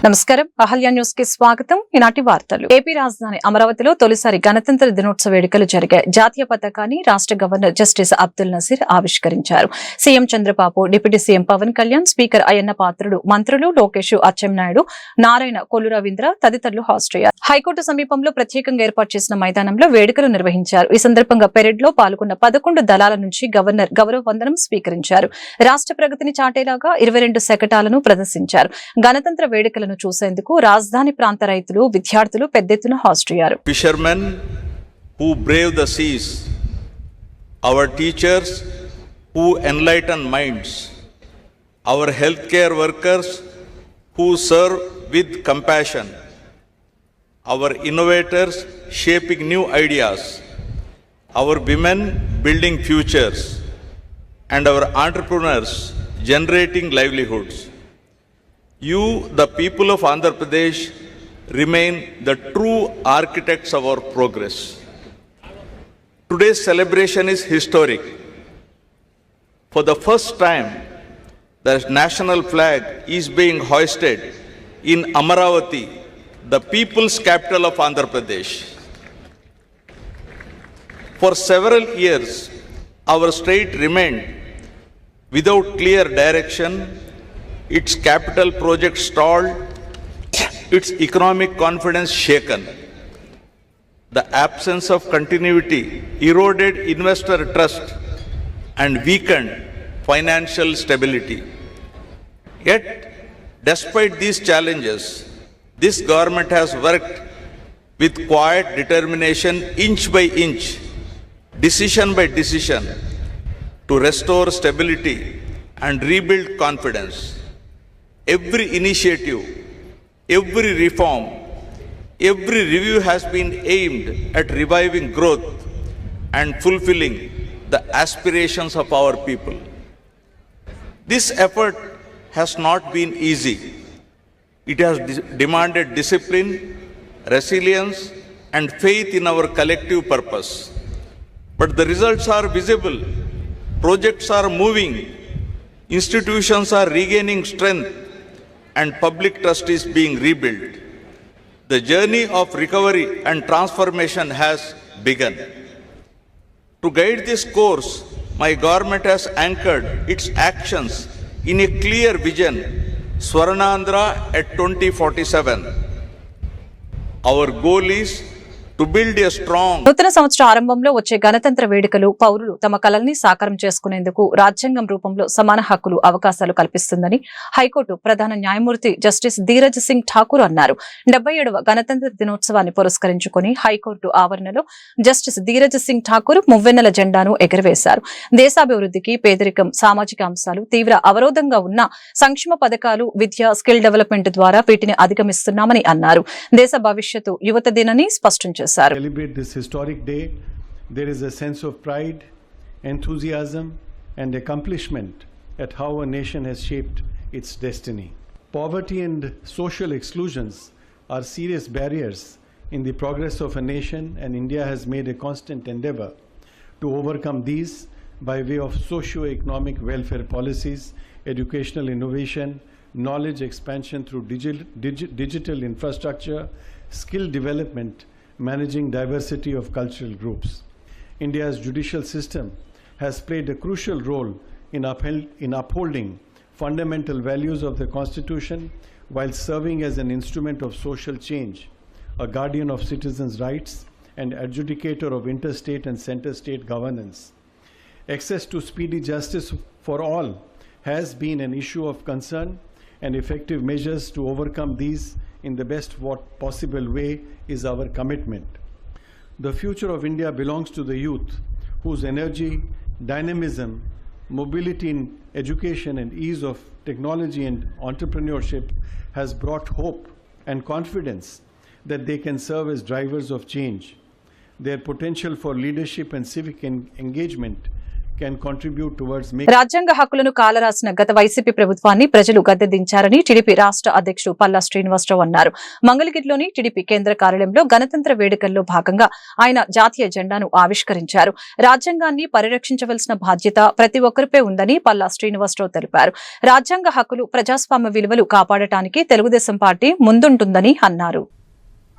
నమస్కారం అహల్య న్యూస్ కి స్వాగతం. ఈనాటి వార్తలు. ఏపీ రాజధాని అమరావతిలో తొలిసారి గణతంత్ర దినోత్సవ వేడుకలు జరిగాయి. జాతీయ పతాకాన్ని రాష్ట్ర గవర్నర్ జస్టిస్ అబ్దుల్ నజీర్ ఆవిష్కరించారు. CM Chandrababu, deputy CM Pawan Kalyan, speaker Ayyanna Patrudu, మంత్రులు లోకేష్, అచ్చెన్నాయుడు, నారాయణ, కొల్లు రవీంద్ర తదితరులు హాజరయ్యారు. హైకోర్టు సమీపంలో ప్రత్యేకంగా ఏర్పాటు చేసిన మైదానంలో వేడుకలు నిర్వహించారు. ఈ సందర్భంగా పెరేడ్ లో పాల్గొన్న 11 దళాల నుంచి గవర్నర్ గౌరవ వందనం స్వీకరించారు. రాష్ట్ర ప్రగతిని చాటేలాగా 22 శకటాలను ప్రదర్శించారు. గణతంత్ర వేడుకలను చూసేందుకు రాజధాని ప్రాంత రైతులు, విద్యార్థులు పెద్ద ఎత్తున హాజరయ్యారు. Fishermen who brave the seas, our teachers who enlighten minds, our healthcare workers who serve with compassion, our innovators shaping new ideas, our women building futures, and our entrepreneurs generating livelihoods. You, the people of Andhra Pradesh, remain the true architects of our progress. Today's celebration is historic. For the first time, the national flag is being hoisted in Amaravati, the people's capital of Andhra Pradesh. For several years, our state remained without clear direction. Its capital project stalled, its economic confidence shaken. The absence of continuity eroded investor trust and weakened financial stability. Yet, despite these challenges, this government has worked with quiet determination, inch by inch, decision by decision, to restore stability and rebuild confidence. Every initiative, every reform, every review has been aimed at reviving growth and fulfilling the aspirations of our people. This effort has not been easy. It has demanded discipline, resilience, and faith in our collective purpose. But the results are visible. Projects are moving. Institutions are regaining strength, and public trust is being rebuilt. The journey of recovery and transformation has begun. To guide this course, my government has anchored its actions in a clear vision, Swarnandhra at 2047. Our goal is to build a strong. నూతన సంవత్సర ఆరంభంలో వచ్చే గణతంత్ర వేడుకలు పౌరులు తమ కలల్ని సాకారం చేసుకునేందుకు రాజ్యాంగం రూపంలో సమాన హక్కులు, అవకాశాలు కల్పిస్తుందని హైకోర్టు ప్రధాన న్యాయమూర్తి జస్టిస్ ధీరజ్ సింగ్ ఠాకూర్ అన్నారు. 77వ గణతంత్ర దినోత్సవాన్ని పురస్కరించుకుని హైకోర్టు ఆవరణలో జస్టిస్ ధీరజ్ సింగ్ ఠాకూర్ మువ్వెన్నెల జెండాను ఎగురవేశారు. దేశాభివృద్ధికి పేదరికం, సామాజిక అంశాలు తీవ్ర అవరోధంగా ఉన్న సంక్షేమ పథకాలు, విద్య, స్కిల్ డెవలప్మెంట్ ద్వారా వీటిని అధిగమిస్తున్నామని అన్నారు. దేశ భవిష్యత్తు యువత దినని స్పష్టం చేశారు. Celebrate this historic day. There is a sense of pride, enthusiasm, and accomplishment at how a nation has shaped its destiny. Poverty and social exclusions are serious barriers in the progress of a nation, and India has made a constant endeavor to overcome these by way of socio-economic welfare policies, educational innovation, knowledge expansion through digital infrastructure, skill development, managing diversity of cultural groups. India's judicial system has played a crucial role in upholding fundamental values of the Constitution while serving as an instrument of social change, a guardian of citizens' rights, and adjudicator of interstate and center-state governance. Access to speedy justice for all has been an issue of concern, and effective measures to overcome these in the best possible way is our commitment. The future of India belongs to the youth, whose energy, dynamism, mobility in education, and ease of technology and entrepreneurship has brought hope and confidence that they can serve as drivers of change. Their potential for leadership and civic engagement can contribute towards making రాజ్యాంగ హక్కులను కాలరాసిన గత YCP ప్రభుత్వాన్ని ప్రజలు గద్దెదించారని TDP రాష్ట్ర అధ్యక్షుడు పల్లా శ్రీనివాసరావు అన్నారు. మంగళగిరిలోని TDP కేంద్ర కార్యాలయంలో గణతంత్ర వేడుకల్లో భాగంగా ఆయన జాతీయ జెండాను ఆవిష్కరించారు. రాజ్యాంగాన్ని పరిరక్షించవలసిన బాధ్యత ప్రతి ఒక్కరిపై ఉందని పల్లా శ్రీనివాసరావు తెలిపారు. రాజ్యాంగ హక్కులు ప్రజాస్వామ్య విలువలు కాపాడటానికి తెలుగుదేశం పార్టీ ముందుంటుందని అన్నారు.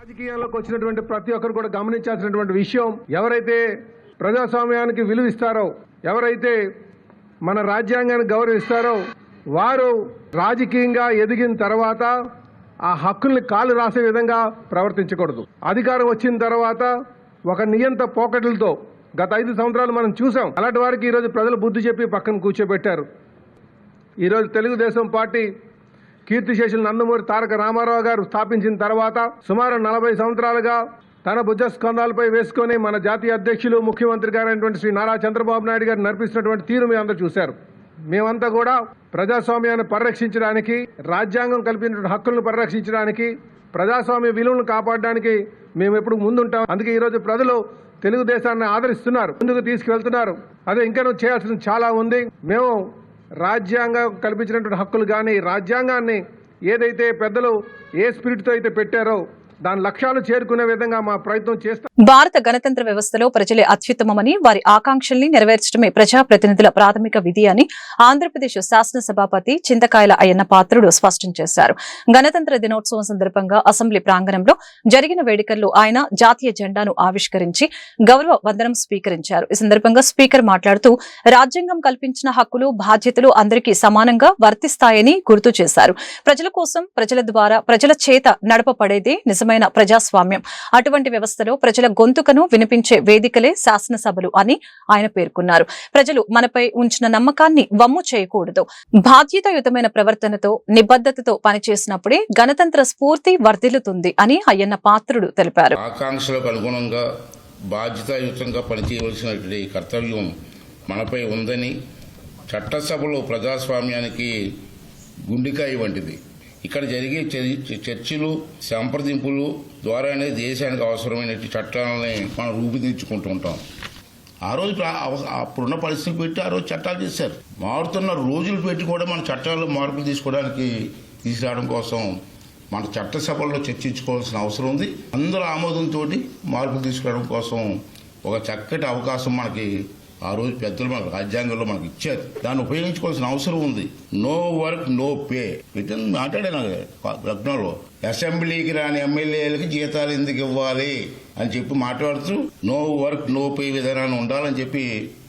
రాజకీయాల్లోకి వచ్చినటువంటి ప్రతి ఒక్కరు కూడా గమనించాల్సినటువంటి విషయం, ఎవరైతే ప్రజాస్వామ్యానికి విలువ ఇస్తారో, ఎవరైతే మన రాజ్యాంగాన్ని గౌరవిస్తారో, వారు రాజకీయంగా ఎదిగిన తర్వాత ఆ హక్కుల్ని కాలు రాసే విధంగా ప్రవర్తించకూడదు. అధికారం వచ్చిన తర్వాత ఒక నియంత పోకట్లతో గత 5 సంవత్సరాలు మనం చూసాం. అలాంటి వారికి ఈరోజు ప్రజలు బుద్ధి చెప్పి పక్కన కూర్చోబెట్టారు. ఈరోజు తెలుగుదేశం పార్టీ కీర్తిశేషులు నందమూరి తారక రామారావు గారు స్థాపించిన తర్వాత సుమారు 40 సంవత్సరాలుగా తన భుజస్కంధాలపై వేసుకొని మన జాతీయ అధ్యక్షులు ముఖ్యమంత్రి గారైనటువంటి శ్రీ నారా చంద్రబాబు నాయుడు గారు నడిపిస్తున్నటువంటి తీరు మీ అందరూ చూశారు. మేమంతా కూడా ప్రజాస్వామ్యాన్ని పరిరక్షించడానికి, రాజ్యాంగం కల్పించిన హక్కులను పరిరక్షించడానికి, ప్రజాస్వామ్య విలువలను కాపాడడానికి మేము ఎప్పుడు ముందుంటాం. అందుకే ఈరోజు ప్రజలు తెలుగుదేశాన్ని ఆదరిస్తున్నారు, ముందుకు తీసుకువెళ్తున్నారు. అదే ఇంకా చేయాల్సింది చాలా ఉంది. మేము రాజ్యాంగం కల్పించినటువంటి హక్కులు కానీ, రాజ్యాంగాన్ని ఏదైతే పెద్దలు ఏ స్పిరిట్తో అయితే పెట్టారో దాని లక్ష్యాలు చేరుకునే విధంగా మా ప్రయత్నం చేస్తాం. భారత గణతంత్ర వ్యవస్థలో ప్రజలే అత్యుత్తమని, వారి ఆకాంక్షల్ని నెరవేర్చడమే ప్రజాప్రతినిధుల ప్రాథమిక విధి అని ఆంధ్రప్రదేశ్ శాసనసభాపతి చింతకాయల అయ్యన్న పాత్రుడు స్పష్టం చేశారు. గణతంత్ర దినోత్సవం సందర్భంగా అసెంబ్లీ ప్రాంగణంలో జరిగిన వేడుకల్లో ఆయన జాతీయ జెండాను ఆవిష్కరించి గౌరవ వందనం స్వీకరించారు. ఈ సందర్భంగా స్పీకర్ మాట్లాడుతూ రాజ్యాంగం కల్పించిన హక్కులు, బాధ్యతలు అందరికీ సమానంగా వర్తిస్తాయని గుర్తు చేశారు. ప్రజల కోసం, ప్రజల ద్వారా, ప్రజల చేత నడపబడేదే నిజమైన ప్రజాస్వామ్యం. అటువంటి వ్యవస్థలో ప్రజల గొంతుకను వినిపించే వేదికలే శాసనసభలు అని ఆయన పేర్కొన్నారు. ప్రజలు మనపై ఉంచిన నమ్మకాన్ని వమ్ము చేయకూడదు. బాధ్యతాయుతమైన ప్రవర్తనతో, నిబద్ధతతో పనిచేసినప్పుడే గణతంత్ర స్ఫూర్తి వర్ధిల్లుతుంది అని అయ్యన్న పాత్రుడు తెలిపారు. ఆకాంక్షలకు అనుగుణంగా బాధ్యతాయుతంగా పనిచేయవలసినటువంటి కర్తవ్యం మనపై ఉందని, చట్టసభలో ప్రజాస్వామ్యానికి గుండెకాయ వంటిది. ఇక్కడ జరిగే చర్చలు, సంప్రదింపులు ద్వారానే దేశానికి అవసరమైన చట్టాలని మనం రూపుదిద్దుకుంటూ ఉంటాం. ఆ రోజు అప్పుడున్న పరిస్థితి పెట్టి ఆ రోజు చట్టాలు చేశారు. మారుతున్న రోజులు పెట్టి కూడా మన చట్టాల్లో మార్పులు తీసుకురావడం కోసం మన చట్టసభల్లో చర్చించుకోవాల్సిన అవసరం ఉంది. అందరూ ఆమోదంతో మార్పులు తీసుకురావడం కోసం ఒక చక్కటి అవకాశం మనకి ఆ రోజు పెద్దలు మన రాజ్యాంగంలో మనకు ఇచ్చారు. దాన్ని ఉపయోగించుకోవాల్సిన అవసరం ఉంది. నో వర్క్ నో పే పెట్టిన మాట్లాడాను లగ్నంలో. అసెంబ్లీకి రాని ఎమ్మెల్యేలకి జీతాలు ఎందుకు ఇవ్వాలి అని చెప్పి మాట్లాడుతూ నో వర్క్ నో పే విధానాన్ని ఉండాలని చెప్పి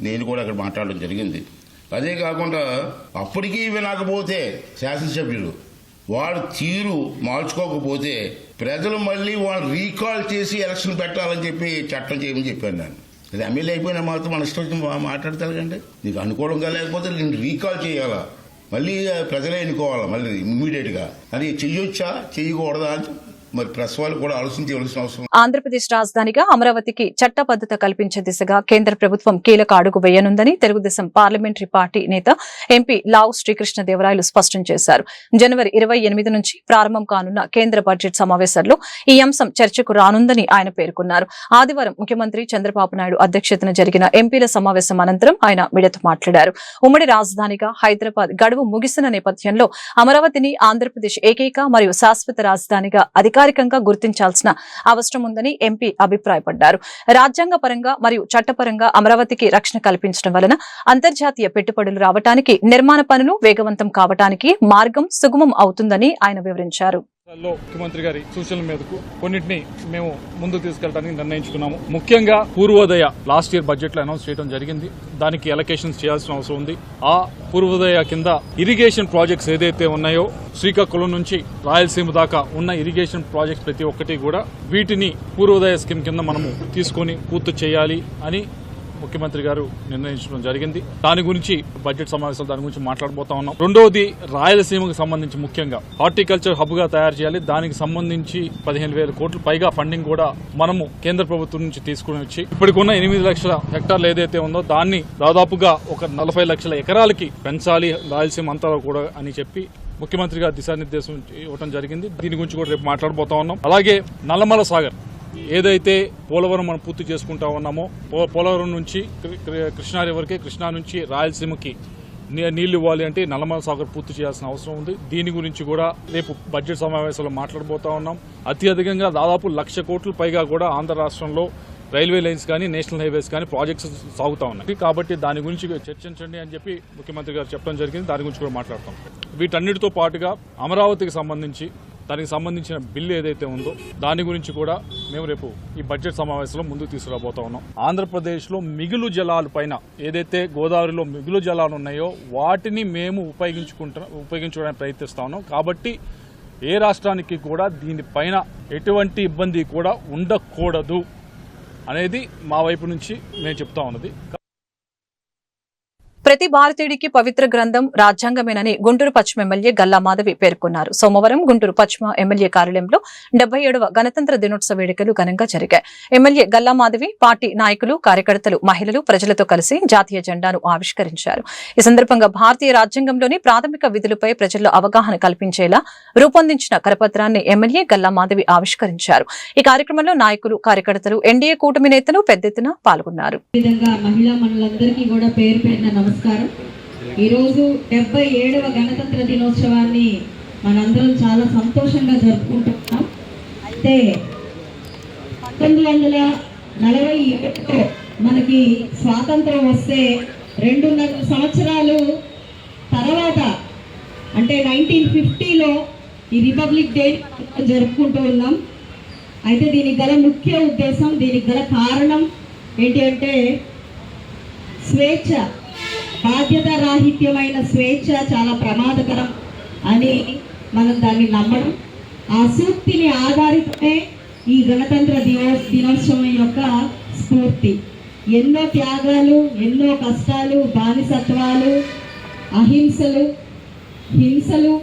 నేను కూడా అక్కడ మాట్లాడడం జరిగింది. అదే కాకుండా అప్పటికీ వినకపోతే శాసనసభ్యులు వాడు తీరు మార్చుకోకపోతే ప్రజలు మళ్ళీ వాళ్ళు రీకాల్ చేసి ఎలక్షన్ పెట్టాలని చెప్పి చట్టం చేయమని చెప్పాను నేను. అది ఎమ్మెల్యే అయిపోయినా మాత్రం మన ఇష్టం మాట్లాడతారు కండి. నీకు అనుకూలంగా లేకపోతే నేను రీకాల్ చేయాలా, మళ్ళీ ప్రజలే ఎన్నుకోవాలా మళ్ళీ ఇమ్మీడియట్గా. అది చెయ్యొచ్చా చెయ్యకూడదా అని మరి ప్రెస్ వాళ్ళు కూడా ఆలోచించవలసిన అవసరం. ఆంధ్రప్రదేశ్ రాజధానిగా అమరావతికి చట్టబద్దత కల్పించే దిశగా కేంద్ర ప్రభుత్వం కీలక అడుగు వేయనుందని తెలుగుదేశం పార్లమెంటరీ పార్టీ నేత ఎంపీ లావు శ్రీకృష్ణదేవరాయలు స్పష్టం చేశారు. జనవరి 28 నుంచి ప్రారంభం కానున్న కేంద్ర బడ్జెట్ సమావేశాల్లో ఈ అంశం చర్చకు రానుందని ఆయన పేర్కొన్నారు. ఆదివారం ముఖ్యమంత్రి చంద్రబాబు నాయుడు అధ్యక్షతన జరిగిన ఎంపీల సమావేశం అనంతరం ఆయన మీడియాతో మాట్లాడారు. ఉమ్మడి రాజధానిగా హైదరాబాద్ గడువు ముగిసిన నేపథ్యంలో అమరావతిని ఆంధ్రప్రదేశ్ ఏకైక మరియు శాశ్వత రాజధానిగా అధికారికంగా గుర్తించాల్సిన అవసరం ఉందని ఎంపీ అభిప్రాయపడ్డారు. రాజ్యాంగ పరంగా మరియు చట్టపరంగా అమరావతికి రక్షణ కల్పించడం వలన అంతర్జాతీయ పెట్టుబడులు రావడానికి, నిర్మాణ పనులు వేగవంతం కావడానికి మార్గం సుగమం అవుతుందని ఆయన వివరించారు. ముఖ్యమంత్రి గారి సూచనల మేరకు కొన్నింటిని మేము ముందుకు తీసుకెళ్ళడానికి నిర్ణయించుకున్నాము. ముఖ్యంగా పూర్వోదయ లాస్ట్ ఇయర్ బడ్జెట్ లో అనౌన్స్ చేయడం జరిగింది. దానికి అలొకేషన్స్ చేయాల్సిన అవసరం ఉంది. ఆ పూర్వోదయ కింద ఇరిగేషన్ ప్రాజెక్ట్స్ ఏదైతే ఉన్నాయో, శ్రీకాకుళం నుంచి రాయలసీమ దాకా ఉన్న ఇరిగేషన్ ప్రాజెక్ట్స్ ప్రతి ఒక్కటి కూడా వీటిని పూర్వోదయ స్కీమ్ కింద మనము తీసుకొని పూర్తి చేయాలి అని ముఖ్యమంత్రి గారు నిర్ణయించడం జరిగింది. దాని గురించి బడ్జెట్ సమావేశాలు దాని గురించి మాట్లాడబోతా ఉన్నాం. రెండవది రాయలసీమకు సంబంధించి ముఖ్యంగా హార్టికల్చర్ హబ్ గా తయారు చేయాలి. దానికి సంబంధించి 15,000 కోట్లు పైగా ఫండింగ్ కూడా మనము కేంద్ర ప్రభుత్వం నుంచి తీసుకుని వచ్చి ఇప్పటికున్న 8 లక్షల హెక్టార్లు ఏదైతే ఉందో దాన్ని దాదాపుగా ఒక 40 లక్షల ఎకరాలకి పెంచాలి రాయలసీమ అంతా కూడా అని చెప్పి ముఖ్యమంత్రి గారు దిశానిర్దేశం ఇవ్వడం జరిగింది. దీని గురించి కూడా రేపు మాట్లాడబోతా ఉన్నాం. అలాగే నల్లమల సాగర్ ఏదైతే పోలవరం మనం పూర్తి చేసుకుంటా ఉన్నామో పోలవరం నుంచి కృష్ణా రివర్కి, కృష్ణా నుంచి రాయలసీమకి నీళ్లు ఇవ్వాలి అంటే నల్లమల సాగర్ పూర్తి చేయాల్సిన అవసరం ఉంది. దీని గురించి కూడా రేపు బడ్జెట్ సమావేశంలో మాట్లాడబోతా ఉన్నాం. అత్యధికంగా దాదాపు 1,00,000 కోట్ల పైగా కూడా ఆంధ్ర రాష్ట్రంలో రైల్వే లైన్స్ కానీ, నేషనల్ హైవేస్ కానీ ప్రాజెక్ట్స్ సాగుతా ఉన్నాయి. కాబట్టి దాని గురించి చర్చించండి అని చెప్పి ముఖ్యమంత్రి గారు చెప్పడం జరిగింది. దాని గురించి కూడా మాట్లాడతాం. వీటన్నిటితో పాటుగా అమరావతికి సంబంధించి దానికి సంబంధించిన బిల్లు ఏదైతే ఉందో దాని గురించి కూడా మేము రేపు ఈ బడ్జెట్ సమావేశంలో ముందుకు తీసుకురాబోతా ఉన్నాం. ఆంధ్రప్రదేశ్లో మిగులు జలాల పైన ఏదైతే గోదావరిలో మిగులు జలాలు ఉన్నాయో వాటిని మేము ఉపయోగించడానికి ప్రయత్నిస్తా ఉన్నాం. కాబట్టి ఏ రాష్ట్రానికి కూడా దీనిపైన ఎటువంటి ఇబ్బంది కూడా ఉండకూడదు అనేది మా వైపు నుంచి నేను చెప్తా ఉన్నది. ప్రతి భారతీయుడికి పవిత్ర గ్రంథం రాజ్యాంగమేనని గుంటూరు పశ్చిమ ఎమ్మెల్యే గల్లా మాధవి పేర్కొన్నారు. సోమవారం గుంటూరు పశ్చిమ ఎమ్మెల్యే కార్యాలయంలో 77వ గణతంత్ర దినోత్సవ వేడుకలు ఘనంగా జరిగాయి. ఎమ్మెల్యే గల్లా మాధవి పార్టీ నాయకులు, కార్యకర్తలు, మహిళలు, ప్రజలతో కలిసి జాతీయ జెండాను ఆవిష్కరించారు. ఈ సందర్భంగా భారతీయ రాజ్యాంగంలోని ప్రాథమిక విధులపై ప్రజల్లో అవగాహన కల్పించేలా రూపొందించిన కరపత్రాన్ని ఎమ్మెల్యే గల్లా మాధవి ఆవిష్కరించారు. ఈ కార్యక్రమంలో నాయకులు, కార్యకర్తలు, ఎన్డీఏ కూటమి నేతలు పెద్ద ఎత్తున పాల్గొన్నారు. నమస్కారం. ఈరోజు 77వ గణతంత్ర దినోత్సవాన్ని మనందరం చాలా సంతోషంగా జరుపుకుంటున్నాం. అయితే 1947లో మనకి స్వాతంత్రం వస్తే 2.5 సంవత్సరాలు తర్వాత అంటే 1950లో ఈ రిపబ్లిక్ డే జరుపుకుంటూ ఉన్నాం. అయితే దీనికి గల ముఖ్య ఉద్దేశం, దీనికి గల కారణం ఏంటి అంటే స్వేచ్ఛ, బాధ్యత రాహిత్యమైన స్వేచ్ఛ చాలా ప్రమాదకరం అని మనం దాన్ని నమ్మడం. ఆ సూక్తిని ఆధారితమే ఈ గణతంత్ర దినోత్సవం యొక్క స్ఫూర్తి. ఎన్నో త్యాగాలు, ఎన్నో కష్టాలు, బానిసత్వాలు, అహింసలు, హింసలు,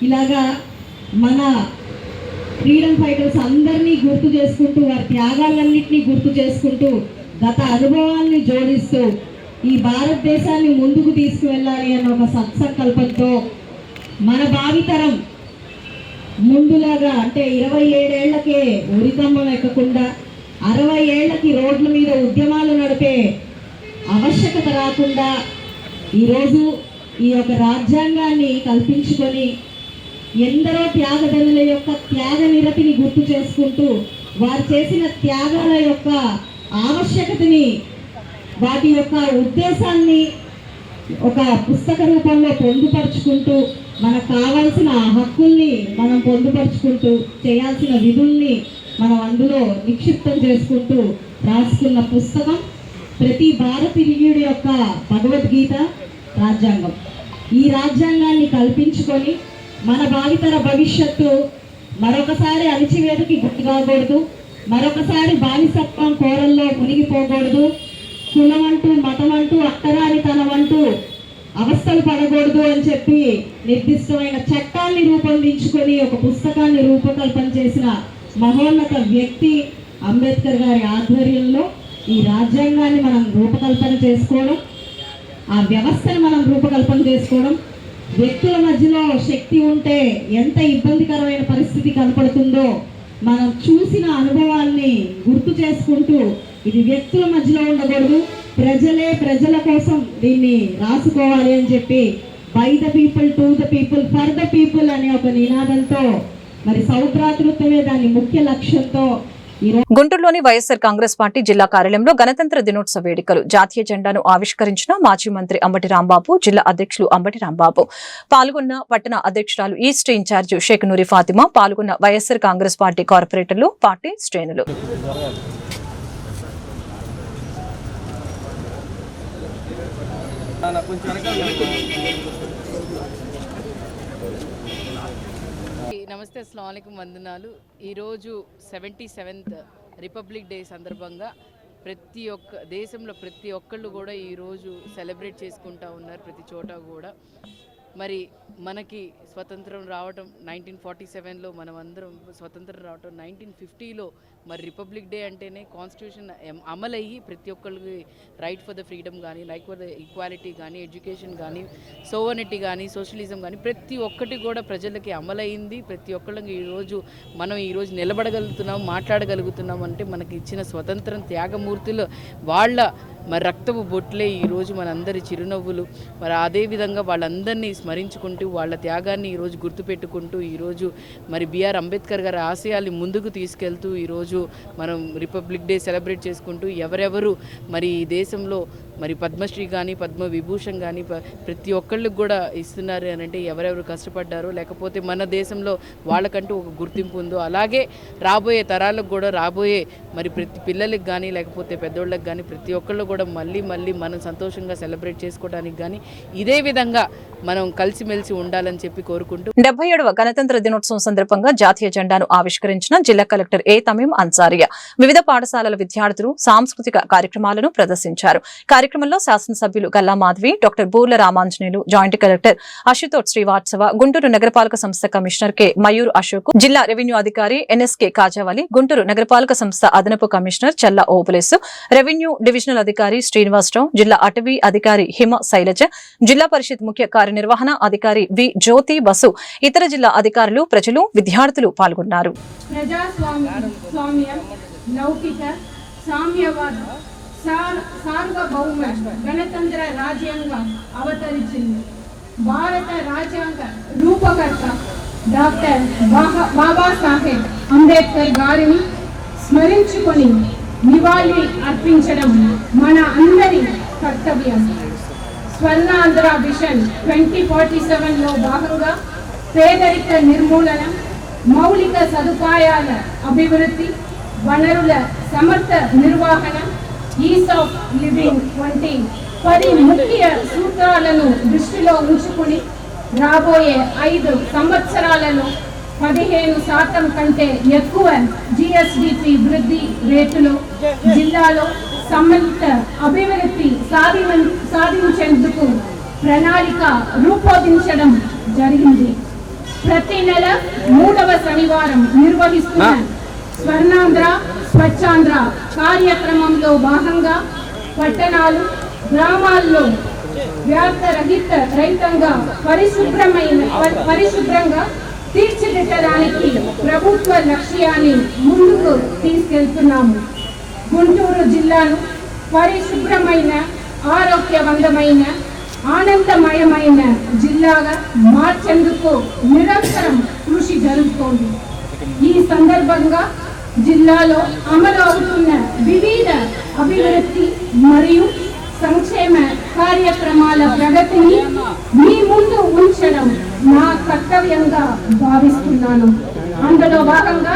ఇలాగా మన ఫ్రీడమ్ ఫైటర్స్ అందరినీ గుర్తు చేసుకుంటూ, వారి త్యాగాలన్నింటినీ గుర్తు చేసుకుంటూ, గత అనుభవాల్ని జోడిస్తూ ఈ భారతదేశాన్ని ముందుకు తీసుకువెళ్ళాలి అన్న ఒక సత్సంకల్పంతో మన భావితరం ముందులాగా అంటే 27 ఏళ్లకే ఉరికమ్మం ఎక్కకుండా 60 ఏళ్లకి రోడ్ల మీద ఉద్యమాలు నడిపే ఆవశ్యకత రాకుండా ఈరోజు ఈ యొక్క రాజ్యాంగాన్ని కల్పించుకొని ఎందరో త్యాగదనుల యొక్క త్యాగ నిరతిని గుర్తు చేసుకుంటూ వారు చేసిన త్యాగాల యొక్క ఆవశ్యకతని, వాటి యొక్క ఉద్దేశాన్ని ఒక పుస్తక రూపంలో పొందుపరుచుకుంటూ మనకు కావాల్సిన హక్కుల్ని మనం పొందుపరుచుకుంటూ చేయాల్సిన విధుల్ని మనం అందులో నిక్షిప్తం చేసుకుంటూ రాసుకున్న పుస్తకం ప్రతి భారతీయుడి యొక్క భగవద్గీత రాజ్యాంగం. ఈ రాజ్యాంగాన్ని కల్పించుకొని మన భావితర భవిష్యత్తు మరొకసారి అణిచివేతకి గురి కాకూడదు, మరొకసారి బానిసత్వం కోరల్లో మునిగిపోకూడదు, కులం అంటూ, మతం అంటూ, అక్కరానితనం అంటూ అవస్థలు పడకూడదు అని చెప్పి నిర్దిష్టమైన చట్టాన్ని రూపొందించుకొని ఒక పుస్తకాన్ని రూపకల్పన చేసిన మహోన్నత వ్యక్తి అంబేద్కర్ గారి ఆధ్వర్యంలో ఈ రాజ్యాంగాన్ని మనం రూపకల్పన చేసుకోవడం, ఆ వ్యవస్థను మనం రూపకల్పన చేసుకోవడం. వ్యక్తుల మధ్యలో శక్తి ఉంటే ఎంత ఇబ్బందికరమైన పరిస్థితి కనపడుతుందో మనం చూసిన అనుభవాల్ని గుర్తు చేసుకుంటూ ఇది వ్యక్తుల మధ్యలో ఉండకూడదు, ప్రజలే ప్రజల కోసం దీన్ని రాసుకోవాలి అని చెప్పి by the people, to the people, for the people అనే ఒక నినాదంతో మరి సౌభ్రాతృత్వమే దాని ముఖ్య లక్ష్యంతో గుంటూరులోని వైఎస్సార్ కాంగ్రెస్ పార్టీ జిల్లా కార్యాలయంలో గణతంత్ర దినోత్సవ వేడుకలు జాతీయ జెండాను ఆవిష్కరించిన మాజీ మంత్రి అంబటి రాంబాబు, జిల్లా అధ్యక్షులు అంబటి రాంబాబు పాల్గొన్న పట్టణ అధ్యక్షురాలు ఈస్ట్ ఇన్ఛార్జ్ షేక్ నూరి ఫాతిమా, పాల్గొన్న వైఎస్సార్ కాంగ్రెస్ పార్టీ కార్పొరేటర్లు, పార్టీ శ్రేణులు. నమస్తే, అస్సలాము అలైకుం, వందనాలు. ఈరోజు 77th రిపబ్లిక్ డే సందర్భంగా దేశంలో ప్రతి ఒక్కళ్ళు కూడా ఈరోజు సెలబ్రేట్ చేసుకుంటూ ఉన్నారు. ప్రతి చోట కూడా మరి మనకి స్వతంత్రం రావటం 1947లో, మనం అందరం స్వతంత్రం రావటం 1950లో, మరి రిపబ్లిక్ డే అంటేనే కాన్స్టిట్యూషన్ అమలయ్యి ప్రతి ఒక్కరికి రైట్ ఫర్ ద ఫ్రీడమ్ కానీ, రైట్ ఫర్ ద ఈక్వాలిటీ కానీ, ఎడ్యుకేషన్ కానీ, సోవర్నిటీ కానీ, సోషలిజం కానీ ప్రతి ఒక్కటి కూడా ప్రజలకి అమలైంది. ప్రతి ఒక్కళ్ళకి మనం ఈరోజు నిలబడగలుగుతున్నాం, మాట్లాడగలుగుతున్నాం అంటే మనకి ఇచ్చిన స్వతంత్రం త్యాగమూర్తులు వాళ్ళ మరి రక్తపు బొట్లే ఈరోజు మనందరి చిరునవ్వులు. మరి అదేవిధంగా వాళ్ళందరినీ స్మరించుకుంటూ వాళ్ళ త్యాగాన్ని ఈరోజు గుర్తుపెట్టుకుంటూ ఈరోజు మరి బిఆర్ అంబేద్కర్ గారి ఆశయాల్ని ముందుకు తీసుకెళ్తూ ఈరోజు మనం రిపబ్లిక్ డే సెలబ్రేట్ చేసుకుంటూ ఎవరెవరు మరి ఈ దేశంలో మరి పద్మశ్రీ కానీ, పద్మవిభూషణ్ కానీ ప్రతి ఒక్కళ్ళకి కూడా ఇస్తున్నారు అని అంటే ఎవరెవరు కష్టపడ్డారో, లేకపోతే మన దేశంలో వాళ్ళకంటూ ఒక గుర్తింపు ఉందో, అలాగే రాబోయే తరాలకు కూడా, రాబోయే మరి ప్రతి పిల్లలకి కానీ లేకపోతే పెద్దోళ్ళకి కానీ ప్రతి ఒక్కళ్ళు కూడా మళ్ళీ మనం సంతోషంగా సెలబ్రేట్ చేసుకోవడానికి కానీ ఇదే విధంగా మనం కలిసిమెలిసి ఉండాలని చెప్పి కోరుకుంటూ 77వ గణతంత్ర దినోత్సవం సందర్భంగా జాతీయ జెండాను ఆవిష్కరించిన జిల్లా కలెక్టర్ ఏ తమీం అన్సారియా వివిధ పాఠశాలల విద్యార్థులు సాంస్కృతిక కార్యక్రమాలను ప్రదర్శించారు. కార్యక్రమంలో శాసనసభ్యులు Galla Madhavi, doctor Burla Ramanjaneyulu, joint collector Ashutosh Srivastava, Guntur నగరపాలక సంస్థ కమిషనర్ కె మయూర్ అశోక్, జిల్లా రెవెన్యూ అధికారి ఎన్ఎస్కే కాజావలి, గుంటూరు నగరపాలక సంస్థ అదనపు కమిషనర్ చల్లా ఓపులేసు, రెవెన్యూ డివిజనల్ అధికారి శ్రీనివాసరావు, జిల్లా అటవీ అధికారి హిమ శైలజ, జిల్లా పరిషత్ ముఖ్య కార్యనిర్వహణ అధికారి వి జ్యోతి బసు, ఇతర జిల్లా అధికారులు, ప్రజలు, విద్యార్థులు పాల్గొన్నారు. ప్రజాస్వామ్యం, లౌకిక, సామ్యవాద, సార్వభౌమ గణతంత్ర రాజ్యాంగం అవతరించింది. భారత రాజ్యాంగ రూపకర్త డాక్టర్ బాబాసాహెబ్ అంబేద్కర్ గారిని స్మరించుకొని నివాళి అర్పించడం మన అందరి కర్తవ్యం. స్వర్ణాంధ్ర విజన్ 2047లో భాగంగా పేదరిక నిర్మూలన, మౌలిక సదుపాయాల అభివృద్ధి, వనరుల సమర్థ నిర్వహణ, ఈజ్ ఆఫ్ లివింగ్ వంటి 10 ముఖ్య సూత్రాలను దృష్టిలో ఉంచుకుని రాబోయే 5 సంవత్సరాలలో 15% కంటే ఎక్కువ జిఎస్డిపి వృద్ధి రేటులో జిల్లాలో సమ్మిళిత అభివృద్ధి సాధించేందుకు ప్రణాళిక రూపొందించడం జరిగింది. ప్రతి నెల 3వ శనివారం నిర్వహిస్తున్న స్వర్ణాంధ్ర స్వచ్ఛాంధ్ర కార్యక్రమంలో భాగంగా పట్టణాలు, గ్రామాల్లో రహితంగా పరిశుభ్రంగా తీర్చిదిద్దడానికి ప్రభుత్వ లక్ష్యాన్ని ముందుకు తీసుకెళ్తున్నాము. గుంటూరు జిల్లాను పరిశుభ్రమైన, ఆరోగ్యవంతమైన, ఆనందమయమైన జిల్లాగా మార్చేందుకు నిరంతరం కృషి జరుగుతోంది. ఈ సందర్భంగా జిల్లాలో అమలు అవుతున్న వివిధ అభివృద్ధి మరియు సంక్షేమ కార్యక్రమాల ప్రగతిని మీ ముందు ఉంచడం నా కర్తవ్యంగా భావిస్తున్నాను. అందులో భాగంగా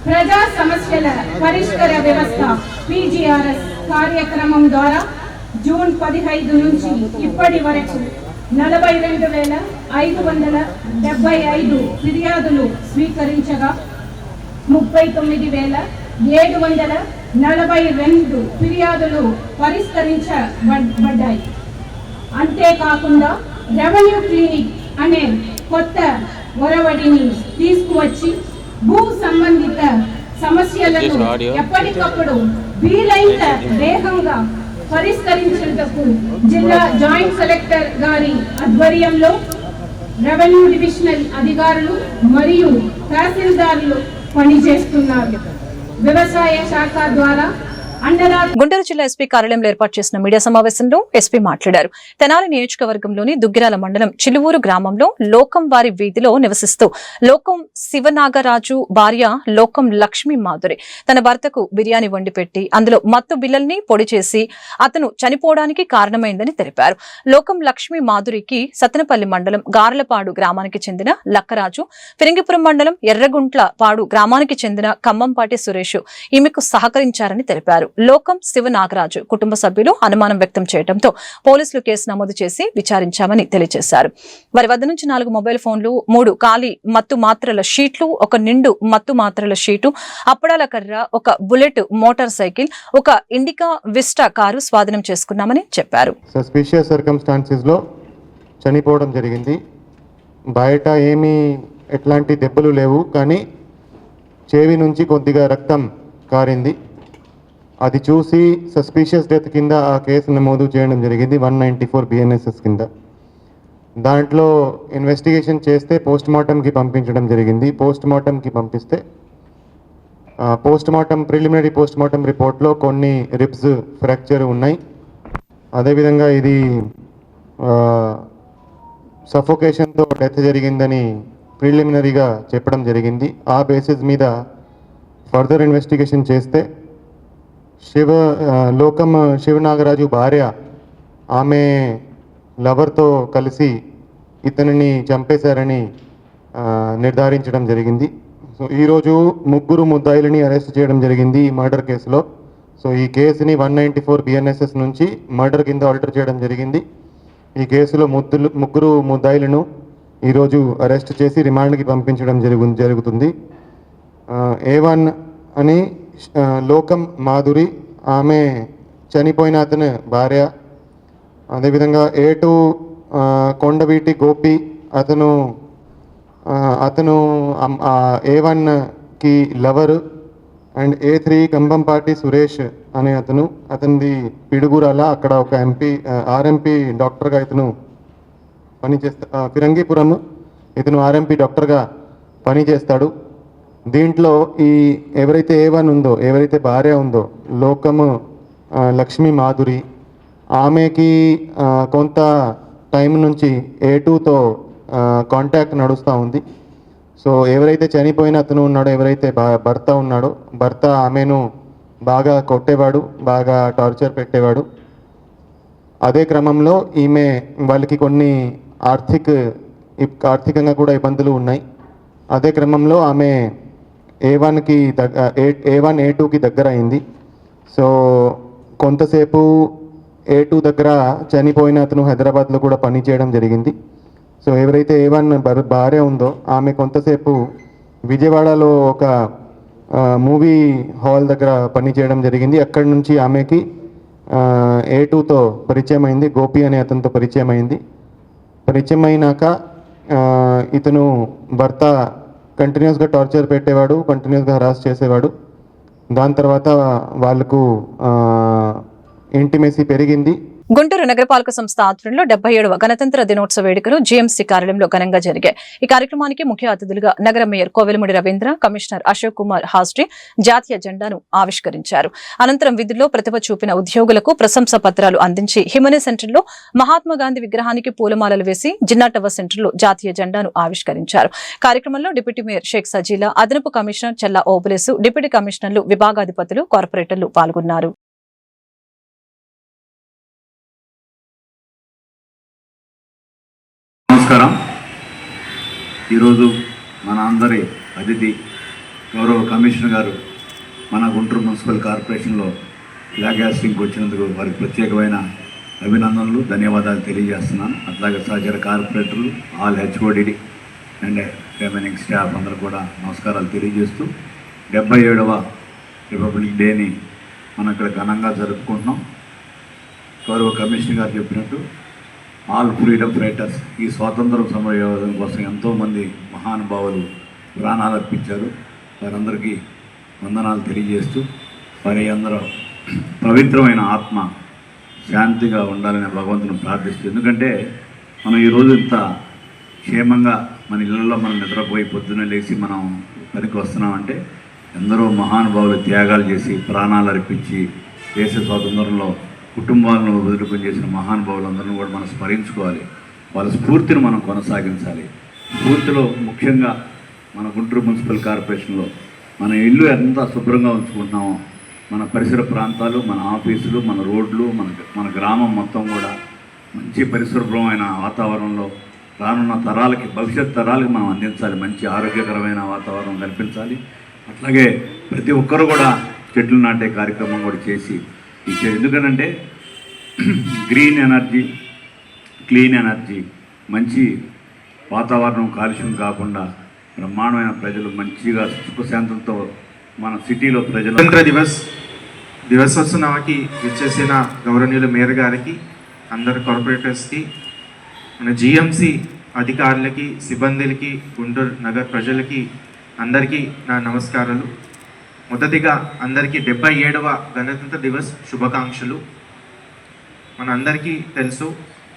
ప్రజా సమస్యల పరిష్కార వ్యవస్థ PGRS కార్యక్రమం ద్వారా జూన్ 15 నుంచి ఇప్పటి వరకు 42,575 ఫిర్యాదులు స్వీకరించగా 39,742 ఫిర్యాదులు పరిష్కరించబడ్డాయి. అంతేకాకుండా రెవెన్యూ క్లినిక్ అనే కొత్త ఒరవడిని తీసుకువచ్చి భూ సంబంధిత సమస్యలను ఎప్పటికప్పుడు వీలైనంత వేగంగా పరిష్కరించేందుకు జిల్లా జాయింట్ కలెక్టర్ గారి ఆధ్వర్యంలో రెవెన్యూ డివిజనల్ అధికారులు మరియు తహసీల్దార్లు పనిచేస్తున్నారు. వ్యవసాయ శాఖ ద్వారా గుంటూరు జిల్లా ఎస్పీ కార్యాలయంలో ఏర్పాటు చేసిన మీడియా సమావేశంలో ఎస్పీ మాట్లాడారు. తెనాలి నియోజకవర్గంలోని దుగ్గిరాల మండలం చిలువూరు గ్రామంలో లోకం వారి వీధిలో నివసిస్తూ లోకం శివనాగరాజు భార్య లోకం లక్ష్మీ మాధురి తన భర్తకు బిర్యానీ వండి పెట్టి అందులో మత్తు బిల్లల్ని పొడి చేసి అతను చనిపోవడానికి కారణమైందని తెలిపారు. లోకం లక్ష్మీ మాధురికి సత్తెనపల్లి మండలం గార్లపాడు గ్రామానికి చెందిన లక్కరాజు, ఫిరంగిపురం మండలం ఎర్రగుంట్లపాడు గ్రామానికి చెందిన ఖమ్మంపాటి సురేష్ ఈమెకు సహకరించారని తెలిపారు. లోకం శివనాగరాజు కుటుంబ సభ్యులు అనుమానం వ్యక్తం చేయడంతో పోలీసులు కేసు నమోదు చేసి విచారించామని తెలియజేశారు. వారి వద్ద నుంచి 4 మొబైల్ ఫోన్లు, 3 ఖాళీ మత్తు మాత్రల షీట్లు, 1 నిండు మత్తు మాత్రల షీటు, అప్పడాల కర్ర, 1 bullet motor cycle, 1 indica vista car స్వాధీనం చేసుకున్నామని చెప్పారు. సస్పిషియస్ సర్కమ్స్టాన్సెస్ లో చనిపోవడం జరిగింది. బయట ఏమీ ఎట్లాంటి దెబ్బలు లేవు, కానీ చెవి నుంచి కొద్దిగా రక్తం కారింది. అది చూసి సస్పీషియస్ డెత్ కింద ఆ కేసు నమోదు చేయడం జరిగింది 194 BNSS కింద. దాంట్లో ఇన్వెస్టిగేషన్ చేస్తే పోస్ట్ మార్టంకి పంపించడం జరిగింది. పోస్ట్ మార్టంకి పంపిస్తే ప్రిలిమినరీ పోస్ట్ మార్టం రిపోర్ట్లో కొన్ని రిబ్స్ ఫ్రాక్చర్ ఉన్నాయి. అదేవిధంగా ఇది సఫోకేషన్తో డెత్ జరిగిందని ప్రిలిమినరీగా చెప్పడం జరిగింది. ఆ బేసిస్ మీద ఫర్దర్ ఇన్వెస్టిగేషన్ చేస్తే లోకం శివనాగరాజు భార్య ఆమె లవర్తో కలిసి ఇతనిని చంపేశారని నిర్ధారించడం జరిగింది. సో ఈరోజు 3 ముద్దాయిలని అరెస్ట్ చేయడం జరిగింది ఈ మర్డర్ కేసులో. సో ఈ కేసుని 194 BNSS నుంచి మర్డర్ కింద ఆల్టర్ చేయడం జరిగింది. ఈ కేసులో 3 ముద్దాయిలను ఈరోజు అరెస్ట్ చేసి రిమాండ్కి పంపించడం జరుగుతుంది. A1 అని లోకం మాధురి, ఆమె చనిపోయిన అతని భార్య. అదేవిధంగా A2 కొండవీటి గోపి, అతను A1కి lover. And A3 Kambampati Suresh అనే అతనిది పిడుగురాల, అక్కడ ఒక RMP డాక్టర్గా ఇతను ఫిరంగిపురం ఇతను RMP డాక్టర్గా పనిచేస్తాడు. దీంట్లో ఎవరైతే A1 ఉందో, ఎవరైతే భార్య ఉందో లోకము లక్ష్మీ మాధురి, ఆమెకి కొంత టైం నుంచి A2తో కాంటాక్ట్ నడుస్తూ ఉంది. సో ఎవరైతే చనిపోయిన అతను ఉన్నాడో, ఎవరైతే భర్త ఉన్నాడో, భర్త ఆమెను బాగా కొట్టేవాడు, బాగా టార్చర్ పెట్టేవాడు. అదే క్రమంలో వాళ్ళకి కొన్ని ఆర్థికంగా కూడా ఇబ్బందులు ఉన్నాయి. అదే క్రమంలో ఆమె A1 A2కి దగ్గర అయింది. సో కొంతసేపు A2 దగ్గర చనిపోయిన అతను హైదరాబాద్లో కూడా పనిచేయడం జరిగింది. సో ఎవరైతే A1 భార్య ఉందో ఆమె కొంతసేపు విజయవాడలో ఒక మూవీ హాల్ దగ్గర పనిచేయడం జరిగింది. అక్కడి నుంచి ఆమెకి A2తో పరిచయం అయింది, గోపి అనే అతనితో పరిచయం అయింది. పరిచయం అయినాక ఇతను భర్త కంటిన్యూస్గా టార్చర్ పెట్టేవాడు, కంటిన్యూస్గా హరాస్ చేసేవాడు. దాని తర్వాత వాళ్ళకు ఇంటిమేసీ పెరిగింది. గుంటూరు నగరపాలక సంస్థ ఆధ్వర్యంలో 77వ గణతంత్ర దినోత్సవ వేడుకలు GMC కార్యాలయంలో ఘనంగా జరిగాయి. ఈ కార్యక్రమానికి ముఖ్య అతిథులుగా నగర మేయర్ కోవెలముడి రవీంద్ర, కమిషనర్ అశోక్ కుమార్ హాస్ట్రీ జాతీయ జెండాను ఆవిష్కరించారు. అనంతరం విధుల్లో ప్రతిభ చూపిన ఉద్యోగులకు ప్రశంసా పత్రాలు అందించి హిమనీ సెంటర్లో మహాత్మాగాంధీ విగ్రహానికి పూలమాలలు వేసి జిన్నా టవర్ సెంటర్లో జాతీయ జెండాను ఆవిష్కరించారు. కార్యక్రమంలో డిప్యూటీ మేయర్ షేక్ సజీలా, అదనపు కమిషనర్ చెల్లా ఓబులేసు, డిప్యూటీ కమిషనర్లు, విభాగాధిపతులు, కార్పొరేటర్లు పాల్గొన్నారు. నమస్కారం. ఈరోజు మన అందరి అతిథి గౌరవ కమిషనర్ గారు మన గుంటూరు మున్సిపల్ కార్పొరేషన్లో ఫ్లాగ్ హాస్టింగ్కి వచ్చినందుకు వారికి ప్రత్యేకమైన అభినందనలు, ధన్యవాదాలు తెలియజేస్తున్నాను. అట్లాగే సహచర కార్పొరేటర్లు, all HOD and remaining staff అందరూ కూడా నమస్కారాలు తెలియజేస్తూ 77వ రిపబ్లిక్ డేని మనం ఇక్కడ ఘనంగా జరుపుకుంటున్నాం. గౌరవ కమిషనర్ గారు చెప్పినట్టు ఆల్ ఫ్రీడమ్ ఫైటర్స్ ఈ స్వాతంత్ర సమరయోధం కోసం ఎంతోమంది మహానుభావులు ప్రాణాలు అర్పించారు. వారందరికీ వందనాలు తెలియజేస్తూ వారి అందరూ పవిత్రమైన ఆత్మ శాంతిగా ఉండాలని భగవంతుని ప్రార్థిస్తూ, ఎందుకంటే మనం ఈరోజు ఇంత క్షేమంగా మన ఇళ్ళల్లో మనం నిద్రపోయి పొద్దున్న లేచి మనం పనికి వస్తున్నామంటే ఎందరో మహానుభావులు త్యాగాలు చేసి ప్రాణాలు అర్పించి దేశ స్వాతంత్రంలో కుటుంబాలను వదులుకొని చేసిన మహానుభావులందరినీ కూడా మనం స్మరించుకోవాలి. వాళ్ళ స్ఫూర్తిని మనం కొనసాగించాలి. స్ఫూర్తిలో ముఖ్యంగా మన గుంటూరు మున్సిపల్ కార్పొరేషన్లో మన ఇల్లు ఎంత శుభ్రంగా ఉంచుకుంటున్నామో, మన పరిసర ప్రాంతాలు, మన ఆఫీసులు, మన రోడ్లు, మన గ్రామం మొత్తం కూడా మంచి పరిశుభ్రమైన వాతావరణంలో రానున్న తరాలకి, భవిష్యత్ తరాలకి మనం అందించాలి. మంచి ఆరోగ్యకరమైన వాతావరణం కల్పించాలి. అట్లాగే ప్రతి ఒక్కరు కూడా చెట్లు నాటే కార్యక్రమం కూడా చేసి ఎందుకంటే గ్రీన్ ఎనర్జీ, క్లీన్ ఎనర్జీ, మంచి వాతావరణం, కాలుష్యం కాకుండా బ్రహ్మాండమైన ప్రజలు మంచిగా సుఖశాంతంతో మన సిటీలో ప్రజలు స్వతంత్ర దివసోత్సవానికి విచ్చేసిన గౌరవనీయులు మేయర్ గారికి, అందరు కార్పొరేటర్స్కి, మన జిఎంసి అధికారులకి, సిబ్బందులకి, గుంటూరు నగర ప్రజలకి అందరికీ నా నమస్కారాలు. మొదటిగా అందరికీ 77వ గణతంత్ర దివస్ శుభాకాంక్షలు. మన అందరికీ తెలుసు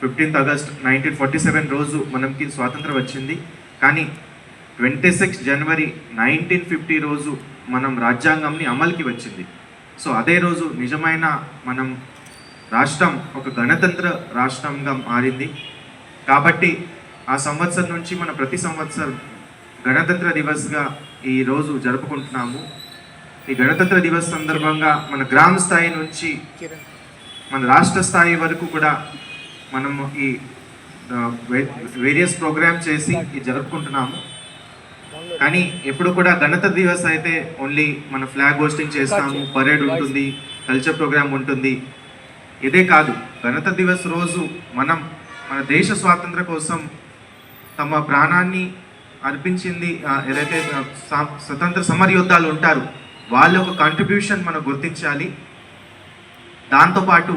15th ఆగస్ట్ 1947 రోజు మనకి స్వాతంత్రం వచ్చింది. కానీ 26 జనవరి 1950 రోజు మనం రాజ్యాంగంని అమలుకి వచ్చింది. సో అదే రోజు నిజమైన మనం రాష్ట్రం ఒక గణతంత్ర రాష్ట్రంగా మారింది. కాబట్టి ఆ సంవత్సరం నుంచి మన ప్రతి సంవత్సరం గణతంత్ర దివస్గా ఈరోజు జరుపుకుంటున్నాము. ఈ గణతంత్ర దివస్ సందర్భంగా మన గ్రామ స్థాయి నుంచి మన రాష్ట్ర స్థాయి వరకు కూడా మనము ఈ వేరియస్ ప్రోగ్రామ్ చేసి ఇది జరుపుకుంటున్నాము. కానీ ఎప్పుడు కూడా గణతంత్ర దివస్ అయితే ఓన్లీ మన ఫ్లాగ్ హోస్టింగ్ చేస్తాము, పరేడ్ ఉంటుంది, కల్చర్ ప్రోగ్రామ్ ఉంటుంది. ఇదే కాదు, గణతంత్ర దివస్ రోజు మనం మన దేశ స్వాతంత్ర కోసం తమ ప్రాణాన్ని అర్పించింది ఏదైతే స్వతంత్ర సమరయోధాలు ఉంటారు వాళ్ళ ఒక కాంట్రిబ్యూషన్ మనం గుర్తించాలి. దాంతోపాటు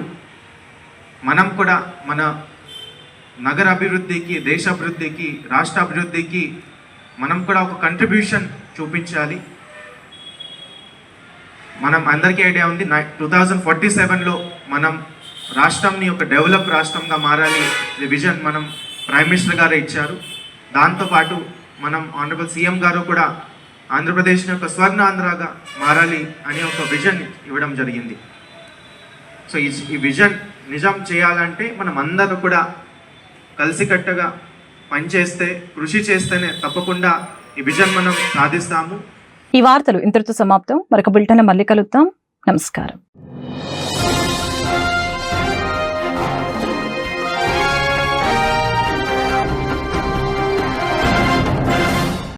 మనం కూడా మన నగర అభివృద్ధికి, దేశ అభివృద్ధికి, రాష్ట్ర అభివృద్ధికి మనం కూడా ఒక కంట్రిబ్యూషన్ చూపించాలి. మనం అందరికీ ఐడియా ఉంది 2047లో మనం రాష్ట్రంని ఒక డెవలప్ రాష్ట్రంగా మారాలి. ఈ విజన్ మనం ప్రైమ్ మినిస్టర్ గారు ఇచ్చారు. దాంతోపాటు మనం ఆనరబుల్ సీఎం గారు కూడా ఆంధ్రప్రదేశ్ని ఒక స్వర్ణాంధ్రగా మారాలి అనే ఒక విజన్ ఇవ్వడం జరిగింది. సో ఈ విజన్ నిజం చేయాలంటే మనం అందరూ కూడా కలిసికట్టుగా పనిచేస్తే, కృషి చేస్తేనే తప్పకుండా ఈ విజన్ మనం సాధిస్తాము. ఈ వార్తలు ఇంతటితో సమాప్తం. మరొక బులెటిన్ మళ్ళీ కలుద్దాం. నమస్కారం.